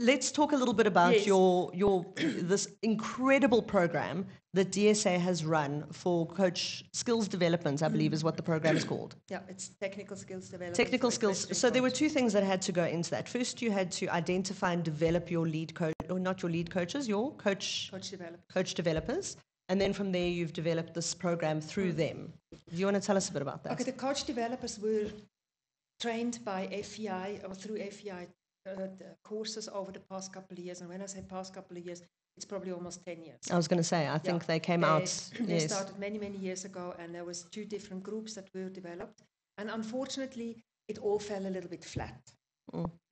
let's talk a little bit about Yes. your this incredible program that DSA has run for coach skills development, I believe is what the program is called. Yeah, it's technical skills development. Technical for skills. equestrian So there were coach. two things that had to go into that. First, you had to identify and develop your lead coach, or not your lead coaches, your coach developers. And then from there, you've developed this program through them. Do you want to tell us a bit about that? Okay, the coach developers were trained by FEI or through FEI courses over the past couple of years. And when I say past couple of years, it's probably almost 10 years. I was going to say, I think they came out. They yes. started many, many years ago, and there was 2 different groups that were developed. And unfortunately, it all fell a little bit flat,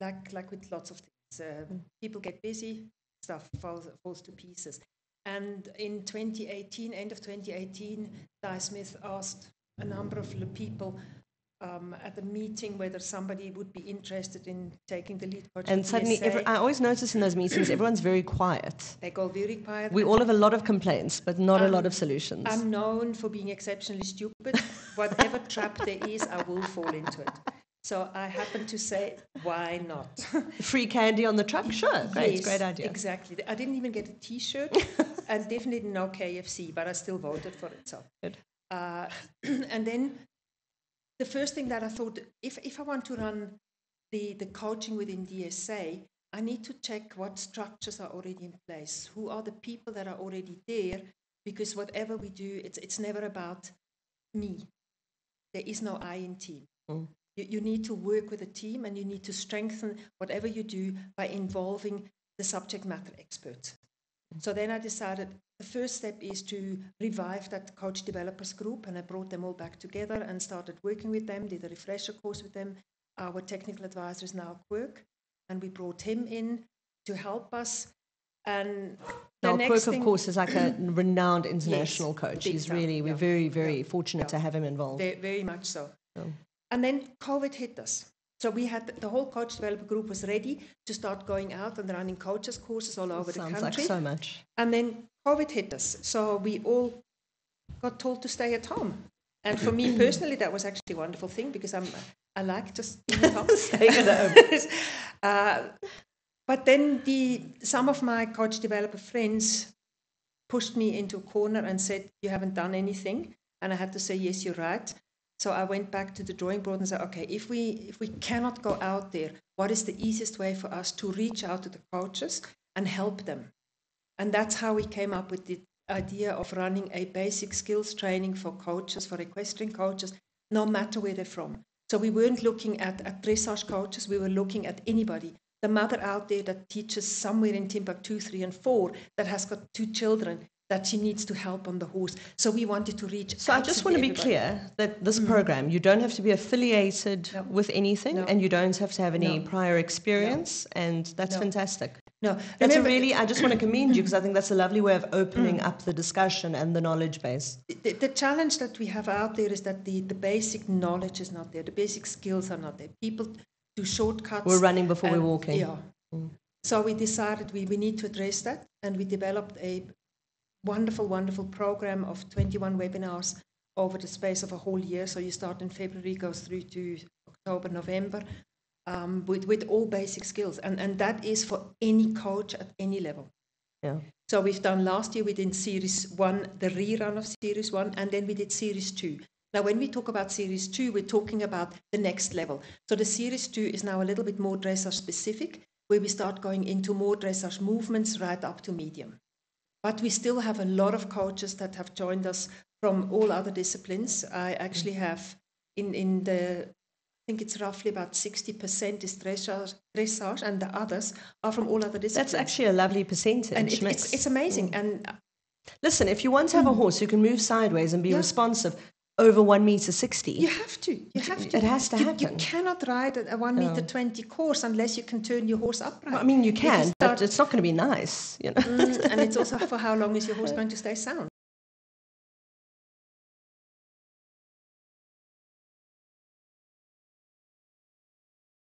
like with lots of things. People get busy, stuff falls to pieces. And in 2018, end of 2018, Di Smith asked a number of people at the meeting whether somebody would be interested in taking the lead coach. And suddenly, I always notice in those meetings, everyone's very quiet. They go very quiet. We all have a lot of complaints, but not a lot of solutions. I'm known for being exceptionally stupid. Whatever trap there is, I will fall into it. So I happen to say, why not? Free candy on the truck? Sure, great, Yes, great idea. Exactly. I didn't even get a T-shirt, and definitely no KFC, but I still voted for it. So. Good. And then the first thing that I thought, if I want to run the coaching within DSA, I need to check what structures are already in place. Who are the people that are already there? Because whatever we do, it's never about me. There is no I in team. You need to work with a team, and you need to strengthen whatever you do by involving the subject matter experts. So then I decided the first step is to revive that coach developers group, and I brought them all back together and started working with them, did a refresher course with them. Our technical advisor is now Quirk, and we brought him in to help us. And now, Quirk, of course, is like a renowned international coach. Big He's time, really, we're very, very fortunate to have him involved. Very, very much so. Oh. And then COVID hit us. So we had the whole coach developer group was ready to start going out and running coaches courses all over the country. Sounds like so much. And then COVID hit us. So we all got told to stay at home. And for me personally, that was actually a wonderful thing because I like just being at home. Staying at home. But then some of my coach developer friends pushed me into a corner and said, you haven't done anything. And I had to say, yes, you're right. So I went back to the drawing board and said, okay, if we cannot go out there, what is the easiest way for us to reach out to the coaches and help them? And that's how we came up with the idea of running a basic skills training for coaches, for equestrian coaches, no matter where they're from. So we weren't looking at dressage coaches, we were looking at anybody. The mother out there that teaches somewhere in Timbuktu 3 and 4 that has got 2 children, that she needs to help on the horse. So we wanted to reach. So I just want to be clear that this program, you don't have to be affiliated with anything, and you don't have to have any prior experience, and that's fantastic. No, that's I just want to commend you because I think that's a lovely way of opening up the discussion and the knowledge base. The challenge that we have out there is that the basic knowledge is not there. The basic skills are not there. People do shortcuts. We're running before we're walking. Yeah. So we decided we need to address that, and we developed a wonderful, wonderful program of 21 webinars over the space of a whole year. So you start in February, goes through to October, November, with all basic skills. And that is for any coach at any level. Yeah. So we've done last year, we did Series 1, the rerun of Series 1, and then we did Series 2. Now, when we talk about Series 2, we're talking about the next level. So the Series 2 is now a little bit more dressage specific, where we start going into more dressage movements right up to medium. But we still have a lot of coaches that have joined us from all other disciplines. I actually have I think it's roughly about 60% is dressage, and the others are from all other disciplines. That's actually a lovely percentage. And it's amazing. And listen, if you want to have a horse who can move sideways and be responsive over 1.60 meters, you have to. It has to happen. You cannot ride a 1.20 meter course unless you can turn your horse upright. Well, I mean, you can, but it's not going to be nice, you know. And it's also for how long is your horse going to stay sound?